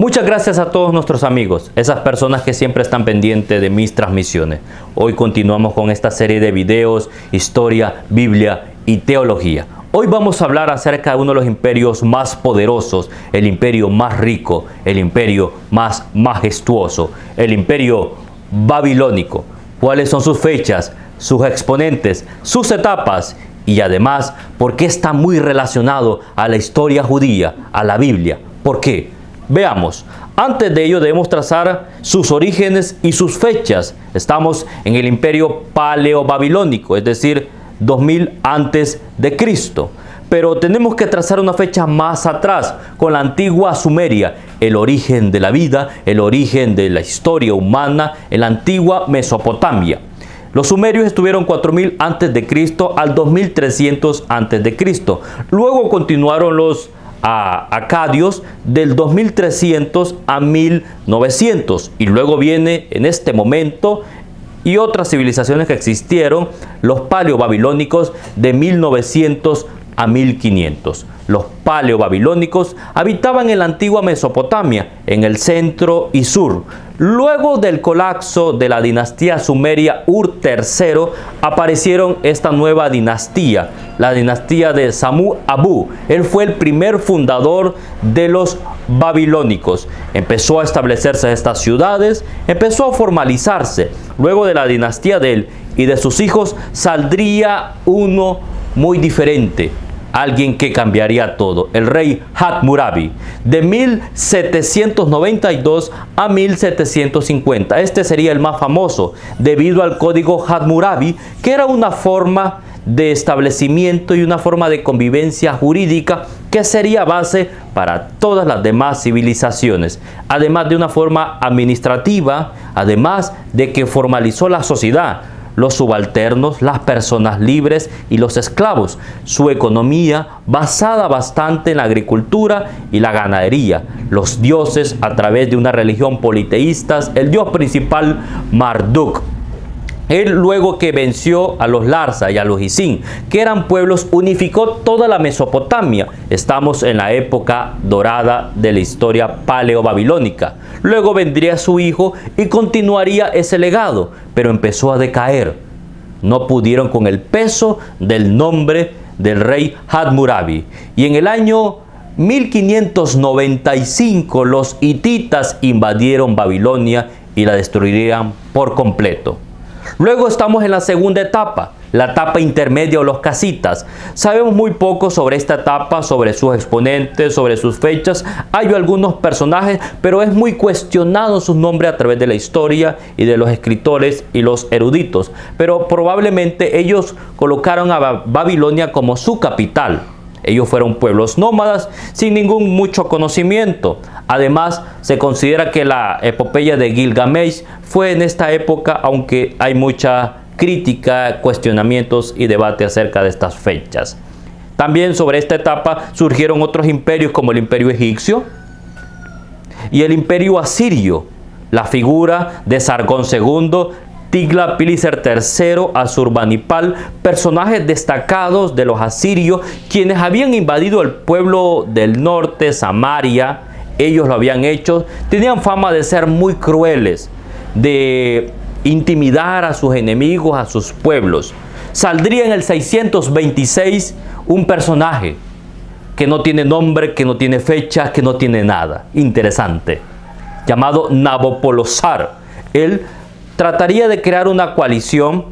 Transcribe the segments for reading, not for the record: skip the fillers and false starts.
Muchas gracias a todos nuestros amigos, esas personas que siempre están pendientes de mis transmisiones. Hoy continuamos con esta serie de videos, historia, Biblia y teología. Hoy vamos a hablar acerca de uno de los imperios más poderosos, el imperio más rico, el imperio más majestuoso, el imperio babilónico. ¿Cuáles son sus fechas, sus exponentes, sus etapas? Y además, ¿por qué está muy relacionado a la historia judía, a la Biblia? ¿Por qué? Veamos. Antes de ello debemos trazar sus orígenes y sus fechas. Estamos en el imperio paleo-babilónico, es decir, 2000 antes de Cristo. Pero tenemos que trazar una fecha más atrás, con la antigua Sumeria, el origen de la vida, el origen de la historia humana en la antigua Mesopotamia. Los sumerios estuvieron 4000 antes de Cristo al 2300 antes de Cristo. Luego continuaron los acadios del 2300 a 1900, y luego viene en este momento y otras civilizaciones que existieron, los paleobabilónicos de 1900 a 1500. Los paleobabilónicos habitaban en la antigua Mesopotamia, en el centro y sur. Luego del colapso de la dinastía sumeria Ur III, aparecieron esta nueva dinastía, la dinastía de Samu-Abu. Él fue el primer fundador de los babilónicos. Empezó a establecerse estas ciudades, empezó a formalizarse. Luego de la dinastía de él y de sus hijos saldría uno muy diferente, alguien que cambiaría todo, el rey Hammurabi, de 1792 a 1750. Este sería el más famoso, debido al código Hammurabi, que era una forma de establecimiento y una forma de convivencia jurídica que sería base para todas las demás civilizaciones, además de una forma administrativa, además de que formalizó la sociedad, los subalternos, las personas libres y los esclavos, su economía basada bastante en la agricultura y la ganadería, los dioses a través de una religión politeísta, el dios principal Marduk. Él, luego que venció a los Larsa y a los Isin, que eran pueblos, unificó toda la Mesopotamia. Estamos en la época dorada de la historia paleo-babilónica. Luego vendría su hijo y continuaría ese legado, pero empezó a decaer. No pudieron con el peso del nombre del rey Hammurabi. Y en el año 1595 los hititas invadieron Babilonia y la destruirían por completo. Luego estamos en la segunda etapa, la etapa intermedia o los casitas. Sabemos muy poco sobre esta etapa, sobre sus exponentes, sobre sus fechas. Hay algunos personajes, pero es muy cuestionado su nombre a través de la historia y de los escritores y los eruditos. Pero probablemente ellos colocaron a Babilonia como su capital. Ellos fueron pueblos nómadas sin ningún mucho conocimiento. Además, se considera que la epopeya de Gilgamesh fue en esta época, aunque hay mucha crítica, cuestionamientos y debate acerca de estas fechas. También sobre esta etapa surgieron otros imperios como el imperio egipcio y el imperio asirio. La figura de Sargón II, Tiglat-Pileser III, Asurbanipal, personajes destacados de los asirios, quienes habían invadido el pueblo del norte, Samaria. Ellos lo habían hecho, tenían fama de ser muy crueles, de intimidar a sus enemigos, a sus pueblos. Saldría en el 626 un personaje que no tiene nombre, que no tiene fecha, que no tiene nada. Interesante. Llamado Nabopolassar. Él trataría de crear una coalición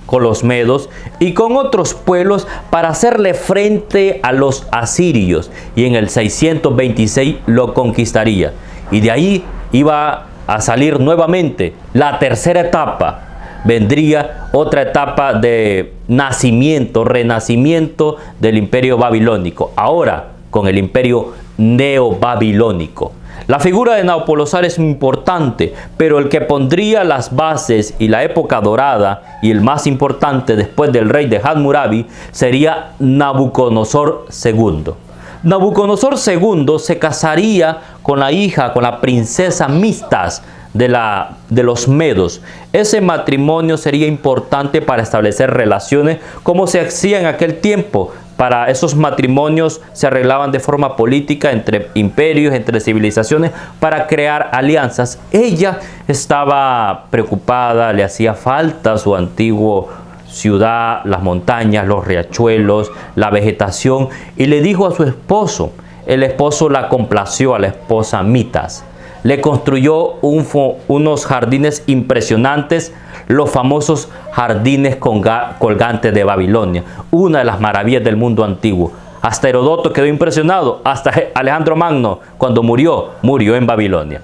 con los medos y con otros pueblos para hacerle frente a los asirios, y en el 626 lo conquistaría, y de ahí iba a salir nuevamente la tercera etapa. Vendría otra etapa de nacimiento, renacimiento del imperio babilónico, ahora con el imperio neobabilónico. La figura de Nabopolassar es importante, pero el que pondría las bases y la época dorada, y el más importante después del rey de Hammurabi, sería Nabucodonosor II. Nabucodonosor II se casaría con la hija, con la princesa Mistas de los medos. Ese matrimonio sería importante para establecer relaciones como se hacía en aquel tiempo, para esos matrimonios se arreglaban de forma política entre imperios, entre civilizaciones, para crear alianzas. Ella estaba preocupada, le hacía falta su antiguo ciudad, las montañas, los riachuelos, la vegetación, y le dijo a su esposo. El esposo la complació a la esposa Mitas. Le construyó unos jardines impresionantes, los famosos jardines colgantes de Babilonia, una de las maravillas del mundo antiguo. Hasta Herodoto quedó impresionado, hasta Alejandro Magno, cuando murió en Babilonia.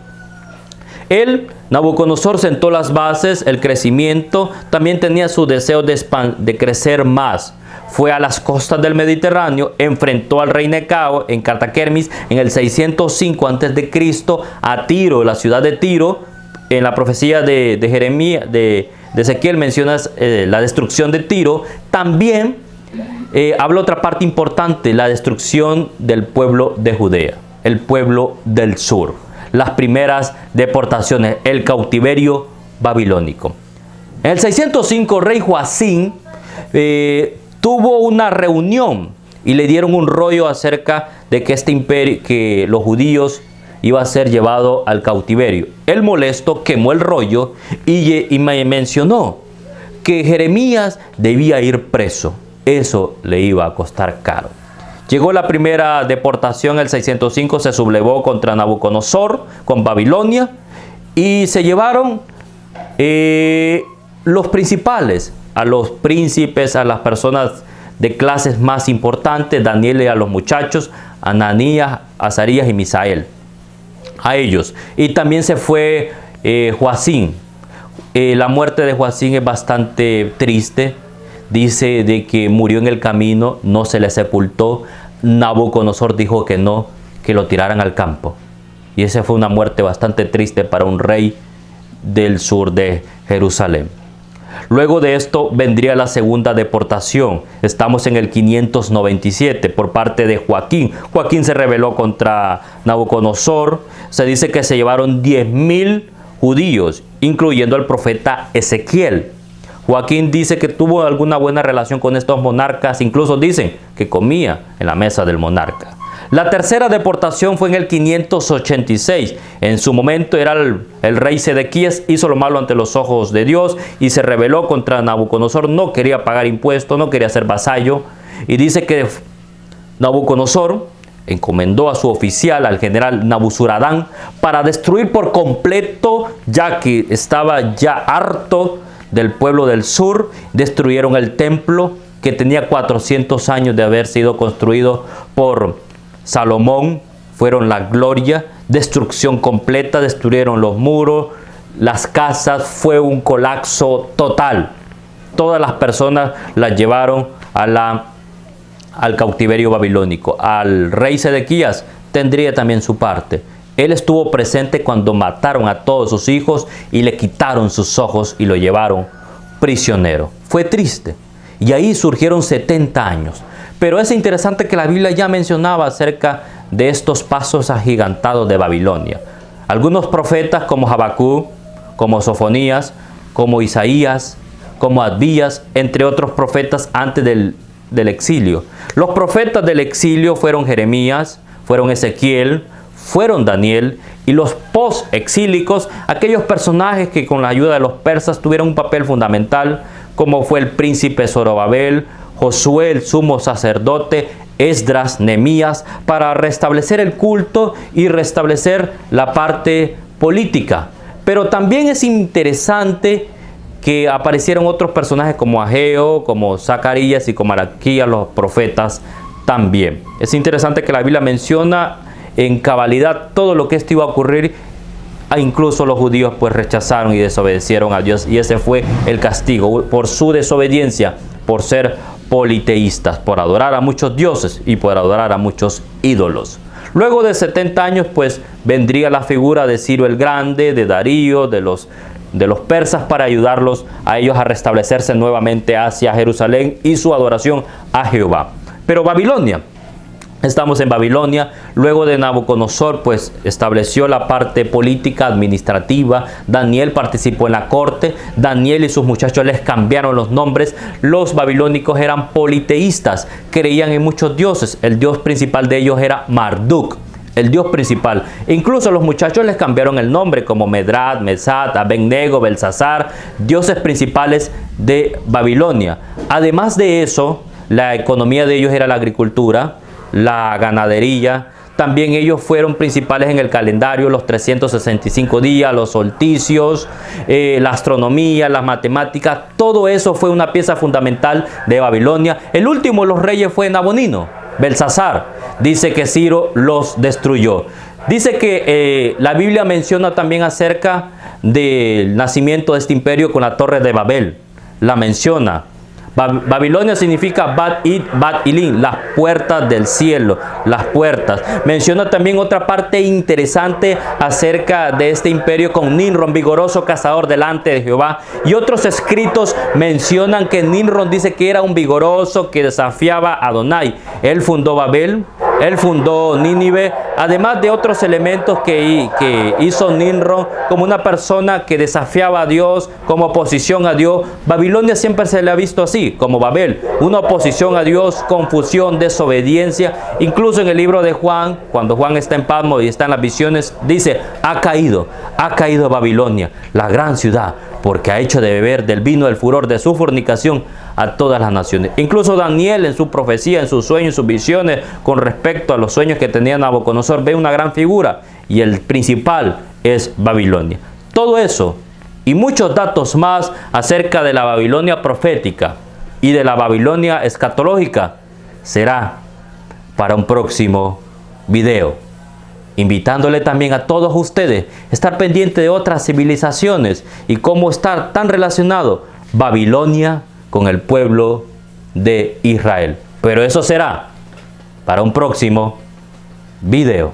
Él, Nabucodonosor, sentó las bases, el crecimiento, también tenía su deseo de crecer más. Fue a las costas del Mediterráneo, enfrentó al rey Necao en Cartaquermis en el 605 a.C. a Tiro, la ciudad de Tiro. En la profecía de Jeremías, de Ezequiel, mencionas la destrucción de Tiro. También habla otra parte importante, la destrucción del pueblo de Judea, el pueblo del sur. Las primeras deportaciones, el cautiverio babilónico. En el 605, rey Joacim tuvo una reunión y le dieron un rollo acerca de que este imperio, que los judíos iba a ser llevado al cautiverio. Él, molesto, quemó el rollo y me mencionó que Jeremías debía ir preso. Eso le iba a costar caro. Llegó la primera deportación, el 605 se sublevó contra Nabucodonosor con Babilonia y se llevaron los principales, a los príncipes, a las personas de clases más importantes, Daniel y a los muchachos, Ananías, Azarías y Misael, a ellos. Y también se fue Joacim. La muerte de Joacim es bastante triste. Dice de que murió en el camino, no se le sepultó. Nabucodonosor dijo que no, que lo tiraran al campo. Y esa fue una muerte bastante triste para un rey del sur de Jerusalén. Luego de esto vendría la segunda deportación. Estamos en el 597 por parte de Joaquín. Joaquín se rebeló contra Nabucodonosor. Se dice que se llevaron 10,000 judíos, incluyendo al profeta Ezequiel. Joaquín dice que tuvo alguna buena relación con estos monarcas, incluso dicen que comía en la mesa del monarca. La tercera deportación fue en el 586. En su momento era el rey Sedequías, hizo lo malo ante los ojos de Dios y se rebeló contra Nabucodonosor. No quería pagar impuestos, no quería ser vasallo. Y dice que Nabucodonosor encomendó a su oficial, al general Nabuzaradán, para destruir por completo, ya que estaba ya harto del pueblo del sur. Destruyeron el templo que tenía 400 años de haber sido construido por Salomón. Fueron la gloria, destrucción completa, destruyeron los muros, las casas, fue un colapso total. Todas las personas las llevaron al cautiverio babilónico. Al rey Sedequías tendría también su parte. Él estuvo presente cuando mataron a todos sus hijos y le quitaron sus ojos y lo llevaron prisionero. Fue triste. Y ahí surgieron 70 años. Pero es interesante que la Biblia ya mencionaba acerca de estos pasos agigantados de Babilonia. Algunos profetas como Habacuc, como Sofonías, como Isaías, como Abdías, entre otros profetas antes del exilio. Los profetas del exilio fueron Jeremías, fueron Ezequiel, fueron Daniel, y los post-exílicos, aquellos personajes que con la ayuda de los persas tuvieron un papel fundamental, como fue el príncipe Zorobabel, Josué, el sumo sacerdote, Esdras, Nehemías, para restablecer el culto y restablecer la parte política. Pero también es interesante que aparecieron otros personajes como Ageo, como Zacarías y como Malaquías, los profetas también. Es interesante que la Biblia menciona en cabalidad todo lo que esto iba a ocurrir. Incluso los judíos pues rechazaron y desobedecieron a Dios, y ese fue el castigo por su desobediencia, por ser politeístas, por adorar a muchos dioses y por adorar a muchos ídolos. Luego de 70 años pues vendría la figura de Ciro el Grande, de Darío, de los persas, para ayudarlos a ellos a restablecerse nuevamente hacia Jerusalén y su adoración a Jehová. Pero Babilonia Estamos en Babilonia. Luego de Nabucodonosor, pues estableció la parte política, administrativa. Daniel participó en la corte. Daniel y sus muchachos les cambiaron los nombres. Los babilónicos eran politeístas, creían en muchos dioses. El dios principal de ellos era Marduk, el dios principal. Incluso los muchachos les cambiaron el nombre, como Medrat, Mesat, Abednego, Belsasar, dioses principales de Babilonia. Además de eso, la economía de ellos era la agricultura, la ganadería. También ellos fueron principales en el calendario, los 365 días, los solsticios, la astronomía, las matemáticas. Todo eso fue una pieza fundamental de Babilonia. El último de los reyes fue Nabonino, Belsasar. Dice que Ciro los destruyó. Dice que la Biblia menciona también acerca del nacimiento de este imperio con la Torre de Babel. La menciona. Babilonia significa Bat Ilin, las puertas del cielo, las puertas. Menciona también otra parte interesante acerca de este imperio con Nimrod, vigoroso cazador delante de Jehová. Y otros escritos mencionan que Nimrod dice que era un vigoroso que desafiaba a Adonai. Él fundó Babel, él fundó Nínive, además de otros elementos que hizo Nimrod como una persona que desafiaba a Dios, como oposición a Dios. Babilonia siempre se le ha visto así, como Babel, una oposición a Dios, confusión, desobediencia. Incluso en el libro de Juan, cuando Juan está en Patmos y está en las visiones, dice: ha caído Babilonia, la gran ciudad, porque ha hecho de beber del vino del furor de su fornicación a todas las naciones. Incluso Daniel en su profecía, en sus sueños, en sus visiones, con respecto a los sueños que tenía Nabucodonosor, ve una gran figura, y el principal es Babilonia. Todo eso y muchos datos más acerca de la Babilonia profética y de la Babilonia escatológica será para un próximo video. Invitándole también a todos ustedes a estar pendientes de otras civilizaciones y cómo estar tan relacionado Babilonia con el pueblo de Israel. Pero eso será para un próximo video.